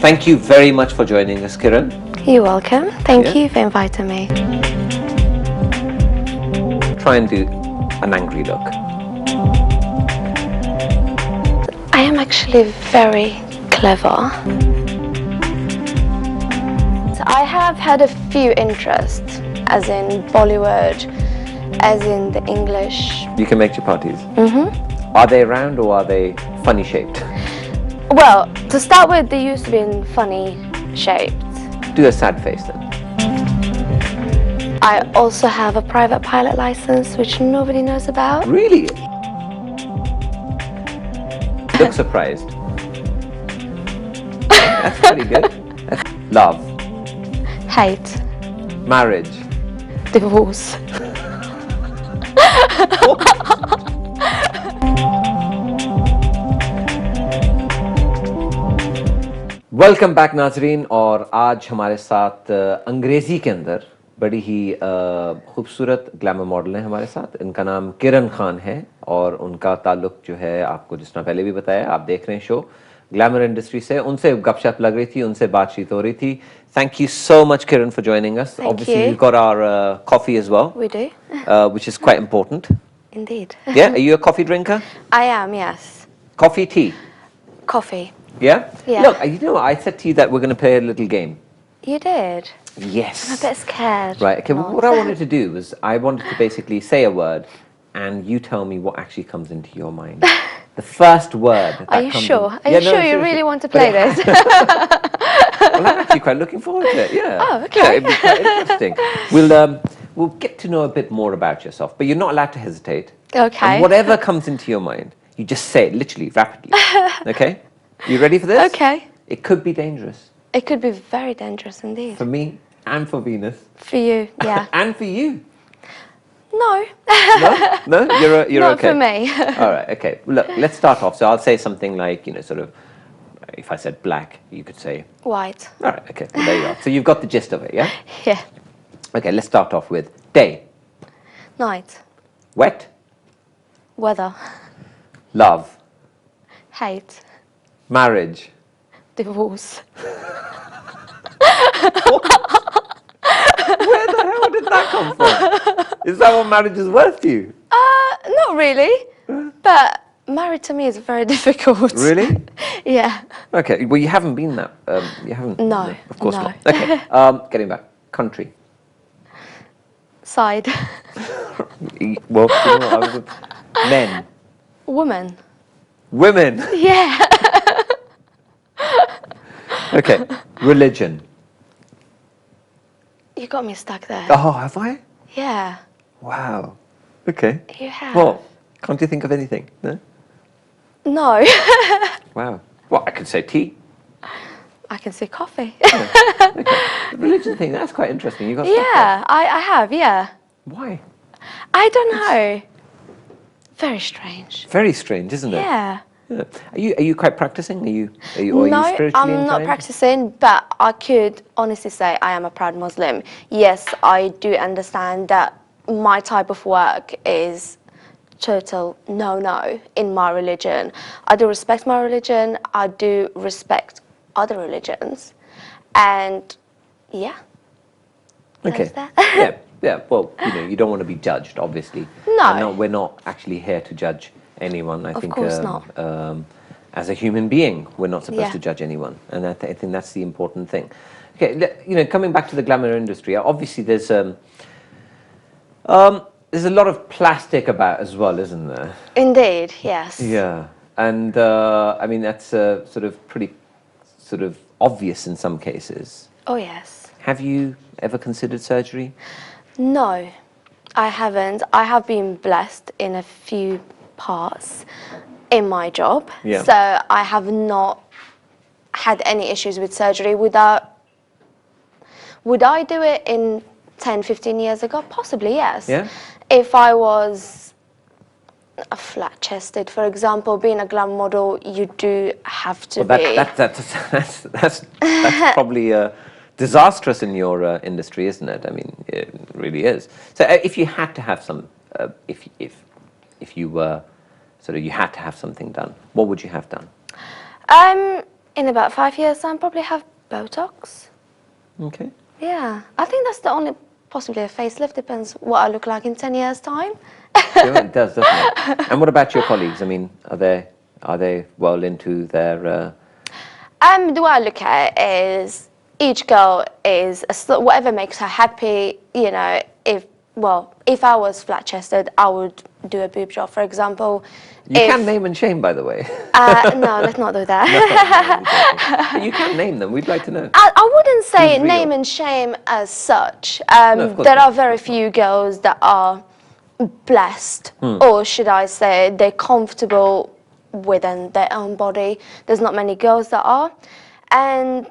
Thank you very much for joining us, Kiran. You're welcome. Thank you for inviting me. Try and do an angry look. I am actually very clever. I have had a few interests, as in Bollywood, as in the English. You can make chapatis. Are they round or are they funny shaped? Well, to start with, they used to be in funny shaped. Do a sad face then. I also have a private pilot license, which nobody knows about. Really? Look surprised. That's pretty good. Love. Hate. Marriage. Divorce. Welcome back नाजरीन। और आज हमारे साथ अंग्रेज़ी के अंदर बड़ी ही खूबसूरत ग्लैमर मॉडल हैं हमारे साथ। इनका नाम किरण खान है और उनका ताल्लुक जो है आपको जिस तरह पहले भी बताया, आप देख रहे हैं शो ग्लैमर इंडस्ट्री से। उनसे गपशप लग रही थी, उनसे बातचीत हो रही थी। Thank you so much Kiran for joining us. Obviously we've got our coffee as well. We do. Which is quite important. Indeed. Yeah, are you a coffee drinker? I am, yes. Coffee, tea? Coffee. Yeah? Yeah. Look, you know, I said to you that we're going to play a little game. You did? Yes. I'm a bit scared. Right, okay, what I wanted to do was I wanted to basically say a word and you tell me what actually comes into your mind. The first word that Are you comes sure? in. Are you sure you really want to play this? Well, I'm actually quite looking forward to it, yeah. Oh, okay. Yeah, it'd be quite interesting. We'll get to know a bit more about yourself, but you're not allowed to hesitate. Okay. And whatever comes into your mind, you just say it literally, rapidly. Okay? You ready for this? Okay. It could be dangerous. It could be very dangerous indeed. For me and for Venus. For you, yeah. And for you. No. No? No? You're Not okay? for me. All right, okay. Look, let's start off. So I'll say something like, you know, sort of, if I said black, you could say... White. All right, okay. Well, there you are. So you've got the gist of it, yeah? Yeah. Okay, let's start off with day. Night. Wet. Weather. Love. Hate. Marriage. Divorce. Where the hell did that come from? Is that what marriage is worth to you? Not really. But married to me is very difficult. Really? Yeah. Okay, well, you haven't been that. You haven't. No. Of course no. not. Okay, getting back. Country. Side. Well, you know what, men. Woman. Women. Yeah. Okay, religion. You got me stuck there. Oh, have I? Yeah. Wow. Okay. You have. Well, can't you think of anything? No? No. Wow. Well, I could say tea. I can see coffee. Yeah. Okay. The religion thing, that's quite interesting. You got stuck Yeah, I have, yeah. there. Why? I don't know. Very strange. Very strange, isn't it? Yeah. Yeah. Are you quite practicing? Are you No, spiritually I'm not inclined? practicing, but I could honestly say I am a proud Muslim. Yes, I do understand that my type of work is total no-no in my religion. I do respect my religion. I do respect other religions. And yeah. Okay. That's that. Yeah. Well, you know, you don't want to be judged, obviously. No. And we're not actually here to judge anyone. I think, Of course not. As a human being, we're not supposed Yeah. to judge anyone, and I think that's the important thing. Okay, you know, coming back to the glamour industry, obviously there's a lot of plastic about as well, isn't there? Indeed, yes. Yeah, and I mean that's sort of pretty sort of obvious in some cases. Oh, yes. Have you ever considered surgery? No, I haven't. I have been blessed in a few parts in my job. Yeah. So I have not had any issues with surgery. Would I do it in 10, 15 years ago? Possibly, yes. Yeah. If I was a flat-chested, for example, being a glam model, you do have to be. That's probably disastrous in your industry, isn't it? I mean, it really is. So if you had to have some, if you were sort of, you had to have something done, what would you have done? In about 5 years' time, probably have Botox. Okay. Yeah, I think that's the only, possibly a facelift, depends what I look like in 10 years' time. Yeah, it does, doesn't it? And what about your colleagues? I mean, are they well into their? The way I look at it is each girl is whatever makes her happy. You know, if I was flat chested, I would do a boob job, for example. You can name and shame, by the way. No, let's not do that. No, but you can name them. We'd like to know. I wouldn't say Who's real? name and shame as such. No, of course There not, are very few girls that are blessed, or should I say, they're comfortable within their own body. There's not many girls that are, and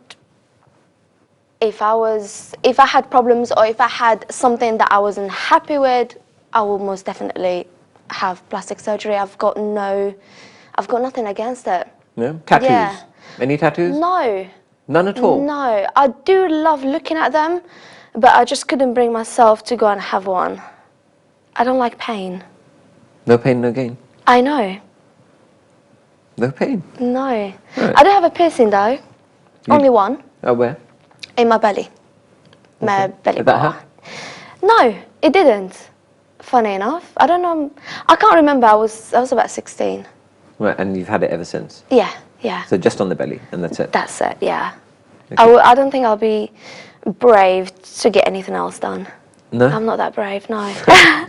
if I had problems or if I had something that I wasn't happy with, I will most definitely have plastic surgery. I've got nothing against it. Yeah. Tattoos. Yeah. Any tattoos? No. None at all. No, I do love looking at them, but I just couldn't bring myself to go and have one. I don't like pain. No pain, no gain. I know. No pain. No. Right. I do have a piercing though. Only one. Oh, where? In my belly. My belly Did that button. hurt? No, it didn't. Funny enough. I don't know. I can't remember. I was about 16. Right, and you've had it ever since. Yeah, yeah. So just on the belly, and that's it. That's it, yeah. Okay. I don't think I'll be brave to get anything else done. No. I'm not that brave, no.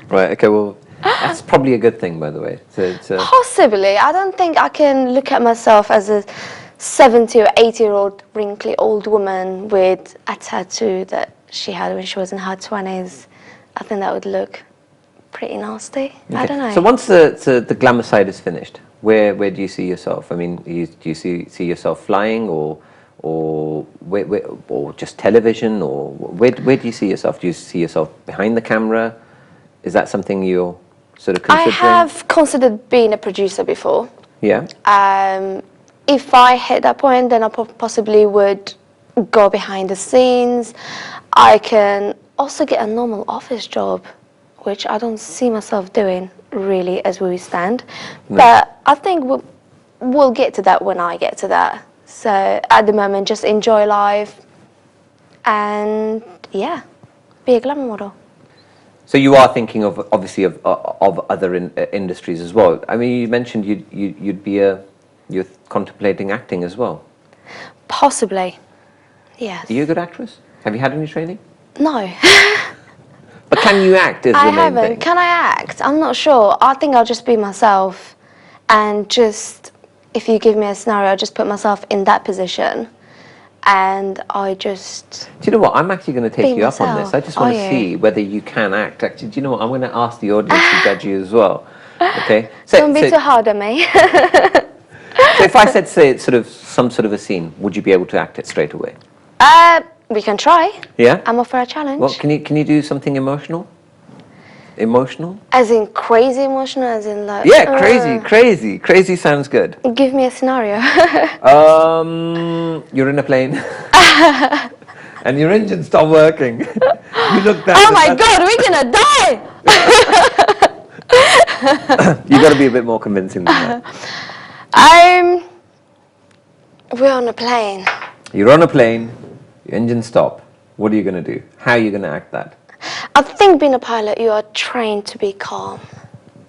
Right. Okay. Well, that's probably a good thing, by the way. Possibly. I don't think I can look at myself as a 70 or 80-year-old wrinkly old woman with a tattoo that she had when she was in her 20s. I think that would look pretty nasty. I don't know. So once the glamour side is finished, where do you see yourself? I mean, do you see yourself flying, or just television, or where do you see yourself? Do you see yourself behind the camera? Is that something you're sort of considering? I have considered being a producer before. Yeah. If I hit that point, then I possibly would go behind the scenes. I can also get a normal office job, which I don't see myself doing really as we stand. No. But I think we'll get to that when I get to that. So at the moment, just enjoy life and yeah, be a glamour model. So you are thinking of obviously of other industries as well. I mean, you mentioned you're contemplating acting as well. Possibly, yes. Are you a good actress? Have you had any training? No. But can you act is the I main haven't. thing. Can I act? I'm not sure. I think I'll just be myself and just, if you give me a scenario, I'll just put myself in that position and I just... Do you know what? I'm actually going to take Be you up on this. myself. I just want Are to you? see whether you can act. Actually, do you know what? I'm going to ask the audience to judge you as well. Okay? Don't be too hard on me. So if I said, say, it's some sort of a scene, would you be able to act it straight away? We can try. Yeah? I'm up for a challenge. Well, can you do something emotional? Emotional? As in crazy emotional, as in like... Yeah, crazy sounds good. Give me a scenario. You're in a plane and your engine stopped working. You look down. Oh my God, we're gonna die! You got to be a bit more convincing than that. We're on a plane. You're on a plane, your engine stop. What are you going to do? How are you going to act that? I think being a pilot, you are trained to be calm.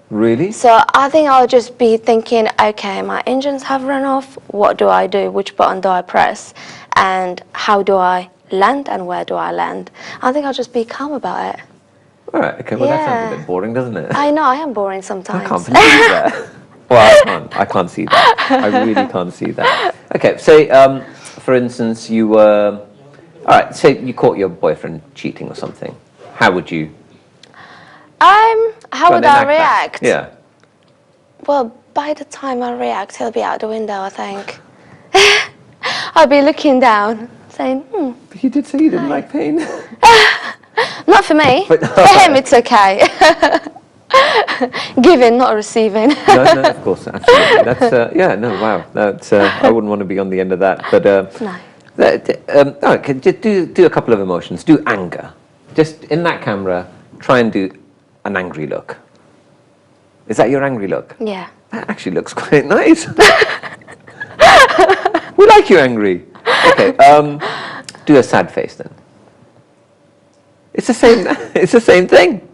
Really? So I think I'll just be thinking, okay, my engines have run off. What do I do? Which button do I press? And how do I land and where do I land? I think I'll just be calm about it. All right. Okay. Well, that sounds a Yeah. bit boring, doesn't it? I know, I am boring sometimes. I can't believe that. Well, I can't see that. I really can't see that. Okay. Say, for instance, you were... All right. Say you caught your boyfriend cheating or something. How would you... How would I react? Yeah. Well, by the time I react, he'll be out the window, I think. I'll be looking down, saying, But you did say you didn't like pain. not for me. But- For him, it's okay. Giving, not receiving. No, of course, absolutely. That's yeah, no, wow. That's I wouldn't want to be on the end of that. But No. okay, just do a couple of emotions. Do anger. Just in that camera, try and do an angry look. Is that your angry look? Yeah. That actually looks quite nice. We like you angry. Okay, do a sad face then. It's the same. It's the same thing.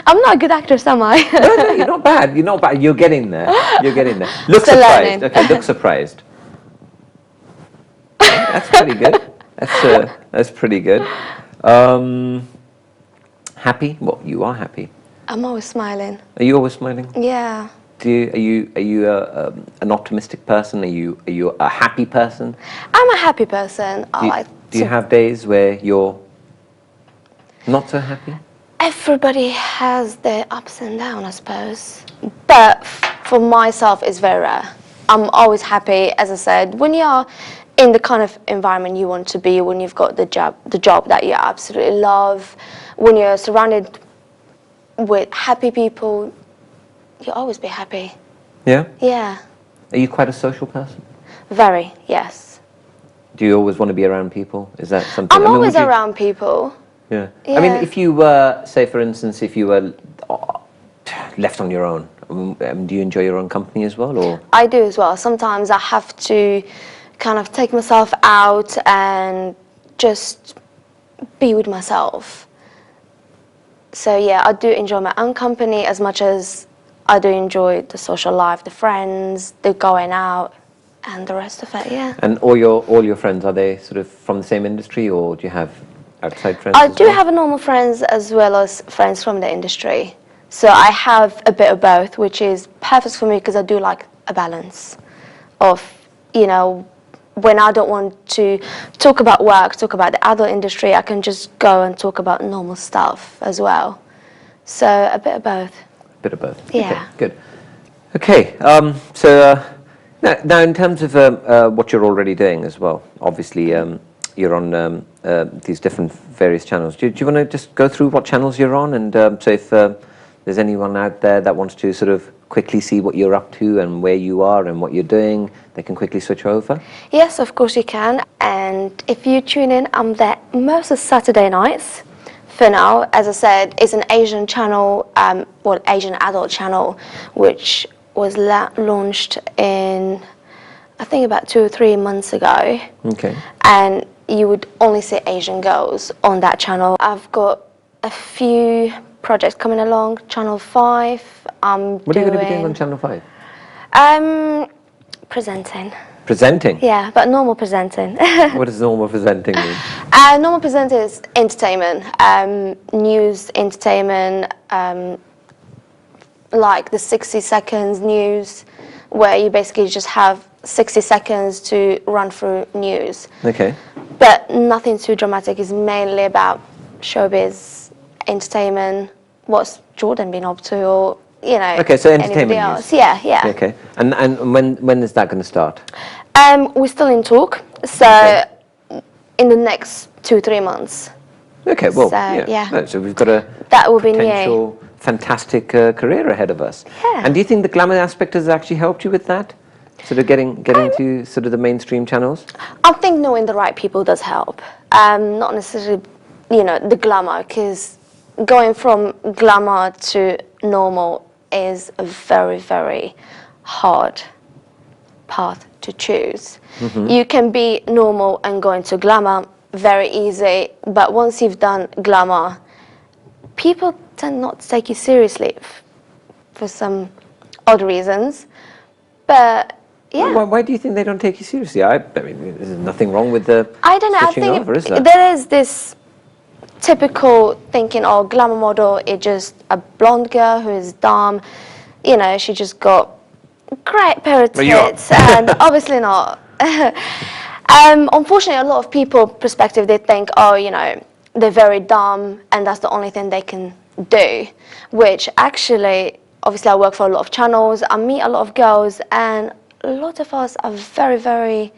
I'm not a good actress, am I? No, you're not bad. You're not bad. You're getting there. You're getting there. Look Still surprised. learning. Okay, look surprised. Yeah, that's pretty good. That's pretty good. Happy? Well, you are happy. I'm always smiling. Are you always smiling? Yeah. Are you an optimistic person? Are you a happy person? I'm a happy person. Do you have days where you're not so happy? Everybody has their ups and downs, I suppose. But for myself, it's very rare. I'm always happy, as I said, when you're in the kind of environment you want to be, when you've got the job that you absolutely love, when you're surrounded with happy people, you'll always be happy. Yeah? Yeah. Are you quite a social person? Very, yes. Do you always want to be around people? Is that something? I'm always around people. Yeah. Yeah. I mean, if you were, say, for instance, if you were left on your own, do you enjoy your own company as well, or? I do as well. Sometimes I have to kind of take myself out and just be with myself. So yeah, I do enjoy my own company as much as I do enjoy the social life, the friends, the going out, and the rest of it. Yeah. And all your friends, are they sort of from the same industry, or do you have outside friends? I as do well? have normal friends as well as friends from the industry. So I have a bit of both, which is perfect for me because I do like a balance of, you know, when I don't want to talk about work, talk about the adult industry, I can just go and talk about normal stuff as well. So a bit of both. A bit of both. Yeah. Okay, good. Okay. Now in terms of what you're already doing as well, obviously you're on these different various channels. Do you want to just go through what channels you're on, and so if there's anyone out there that wants to sort of quickly see what you're up to and where you are and what you're doing, they can quickly switch over? Yes, of course you can. And if you tune in, I'm there most of Saturday nights. For now, as I said, it's an Asian channel, Asian adult channel, which was launched in, I think, about 2 or 3 months ago. Okay. And you would only see Asian girls on that channel. I've got a few projects coming along. Channel 5. What are you going to be doing on Channel 5? Presenting. Presenting? Yeah, but normal presenting. What does normal presenting mean? Normal presenting is entertainment, news, entertainment, like the 60 seconds news, where you basically just have 60 seconds to run through news. Okay. But nothing too dramatic. It's mainly about showbiz, entertainment, what's Jordan been up to, or, you know, Okay, so anybody entertainment else. news. Yeah. Okay. And when is that going to start? We're still in talk, so Okay. in the next 2-3 months. Okay, well, So, yeah. No, so we've got a That will be new. potential fantastic career ahead of us. Yeah. And do you think the glamour aspect has actually helped you with that? Sort of getting to sort of the mainstream channels? I think knowing the right people does help. Not necessarily, you know, the glamour, because going from glamour to normal is a very, very hard path to choose. Mm-hmm. You can be normal and go into glamour very easy, but once you've done glamour, people tend not to take you seriously for some odd reasons. But yeah. Why do you think they don't take you seriously? I mean, there's nothing wrong with the I don't know. I switching think over, is there? there is this typical thinking, oh, glamour model is just a blonde girl who is dumb. You know, she just got great pair of Well, you are. tits, and obviously not. Unfortunately, a lot of people perspective, they think, oh, you know, they're very dumb, and that's the only thing they can do. Which actually, obviously, I work for a lot of channels. I meet a lot of girls, and a lot of us are very, very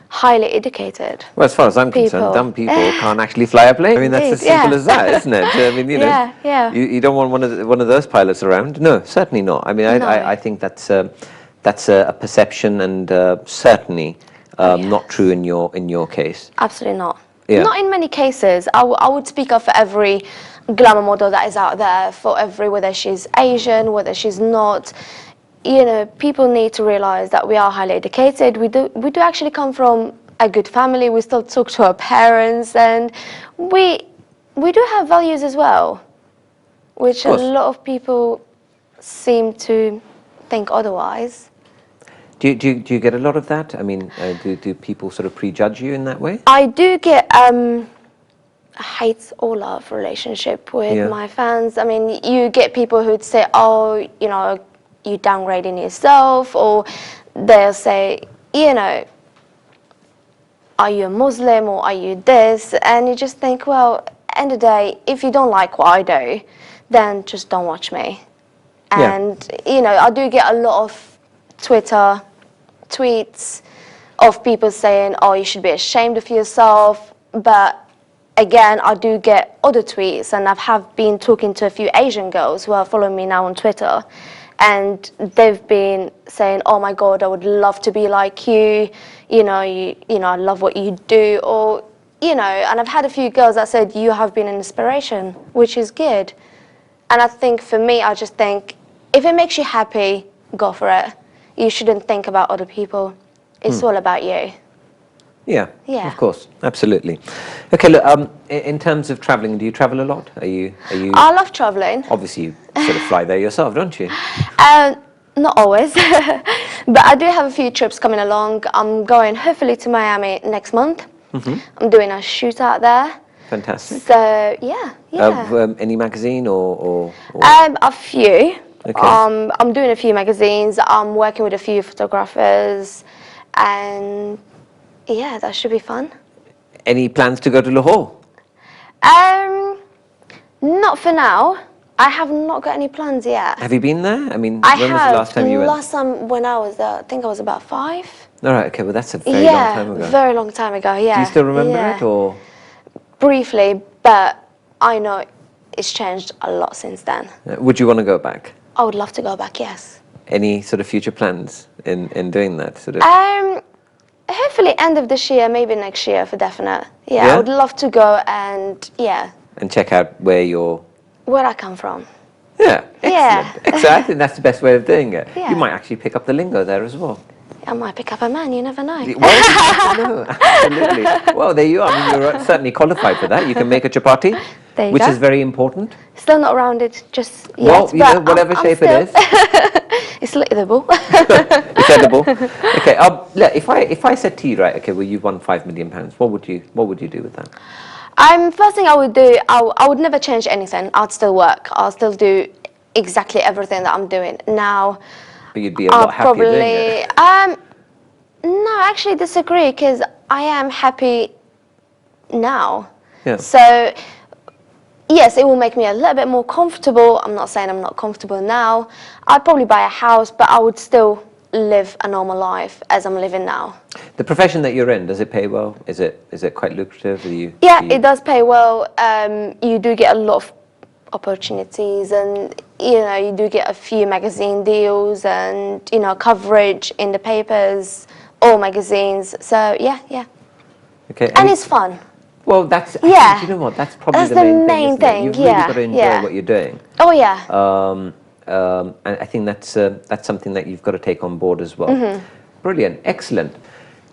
highly educated. Well, as far as I'm concerned, people. dumb people can't actually fly a plane. I mean, that's as Indeed, simple yeah. as that, isn't it? I mean, you know, Yeah. You don't want one of those pilots around. No, certainly not. I mean, No. I think that's a perception, and certainly not true in your case. Absolutely not. Yeah. Not in many cases. I would speak of for every glamour model that is out there, for every, whether she's Asian, whether she's not. you know, people need to realize that we are highly educated. We do actually come from a good family. We still talk to our parents, and we do have values as well, which Of a course. lot of people seem to think otherwise. Do you get a lot of that? I mean, do people sort of prejudge you in that way? I do get a hate or love relationship with Yeah. my fans. I mean, you get people who'd say, "Oh, you know, you downgrading yourself," or they'll say, you know, "Are you a Muslim or are you this?" And you just think, well, end of the day, if you don't like what I do, then just don't watch me. Yeah. And you know, I do get a lot of Twitter tweets of people saying, "Oh, you should be ashamed of yourself." But again, I do get other tweets, and I have been talking to a few Asian girls who are following me now on Twitter, and they've been saying, "Oh my God, I would love to be like you. You know, I love what you do." Or you know, and I've had a few girls that said, "You have been an inspiration," which is good. And I think for me, I just think, if it makes you happy, go for it. You shouldn't think about other people. It's all about you. Yeah. Yeah. Of course. Absolutely. Okay. Look. In terms of traveling, do you travel a lot? Are you? I love traveling. Obviously, you sort of fly there yourself, don't you? Not always, but I do have a few trips coming along. I'm going hopefully to Miami next month. I'm doing a shoot out there. Fantastic. So yeah. Any magazine or A few. Okay. I'm doing a few magazines. I'm working with a few photographers, and yeah, that should be fun. any plans to go to Lahore? Um, Not for now. I have not got any plans yet. Have you been there? I mean, I when was have. the last time you went? Last time when I was there, I think I was about 5. All right. Okay. Well, that's a very long Yeah, time ago. very long time ago. Yeah. Do you still remember yeah. it or? Briefly, but I know it's changed a lot since then. Would you want to go back? I would love to go back. Yes. Any sort of future plans in doing that sort of? Hopefully end of this year, maybe next year for definite. Yeah, Yeah? I would love to go and And check out where you're. where I come from. Yeah. Excellent. Yeah. Excellent. I think that's the best way of doing it. Yeah. You might actually pick up the lingo there as well. I might pick up a man. You never know. Well, you never know. Absolutely. Well, there you are. I mean, you're certainly qualified for that. You can make a chapati, There you which go. is very important. Still not rounded just yet. Well, you know, but whatever I'm shape still, it is, it's lickable. it's edible. Okay. Look, if I said to you, right, okay, well, you've won £5 million, what would you do with that? First thing I would do, I would never change anything. I'd still work. I'll still do exactly everything that I'm doing now. But you'd be a lot happier doing it. No, I actually disagree, because I am happy now. Yeah. So, yes, it will make me a little bit more comfortable. I'm not saying I'm not comfortable now. I'd probably buy a house, but I would still live a normal life as I'm living now. The profession that you're in, does it pay well? Is it quite lucrative? Yeah, it does pay well. You do get a lot of opportunities, and you do get a few magazine deals, and coverage in the papers or magazines. So yeah. Okay. And it's fun. Well, that's Yeah. you know what? That's probably That's the the main main thing. thing, Isn't it? You've really yeah, got to enjoy yeah. what you're doing. Oh yeah. And I think that's something that you've got to take on board as well. Mm-hmm. Brilliant, excellent.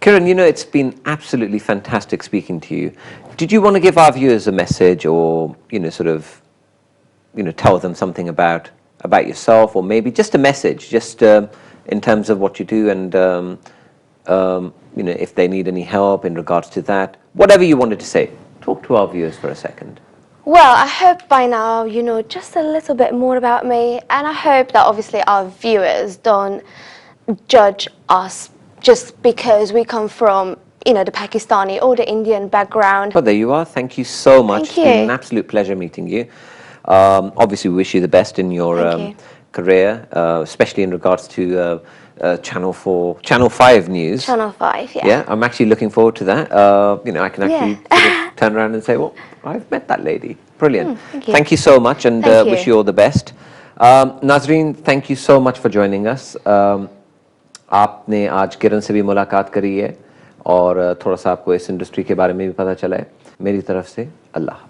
Kiran, it's been absolutely fantastic speaking to you. Did you want to give our viewers a message, or tell them something about yourself, or maybe just a message, just in terms of what you do, and if they need any help in regards to that, whatever you wanted to say. Talk to our viewers for a second. Well, I hope by now you know just a little bit more about me, and I hope that obviously our viewers don't judge us just because we come from the Pakistani or the Indian background. Well, there you are. Thank you so much. Thank It's been an you. absolute pleasure meeting you. Obviously, we wish you the best in your Thank you. career, especially in regards to Channel 5 news. Channel 5, yeah. Yeah, I'm actually looking forward to that. I can actually Yeah. sort of turn around and say, well, I've met that lady. Brilliant. thank you. So much, and Thank you. wish you all the best. Nazreen, thank you so much for joining us. आपने आज किरण से भी मुलाकात करी है, और थोड़ा सा आपको इस इंडस्ट्री के बारे में भी पता चला है. मेरी तरफ से अल्लाह.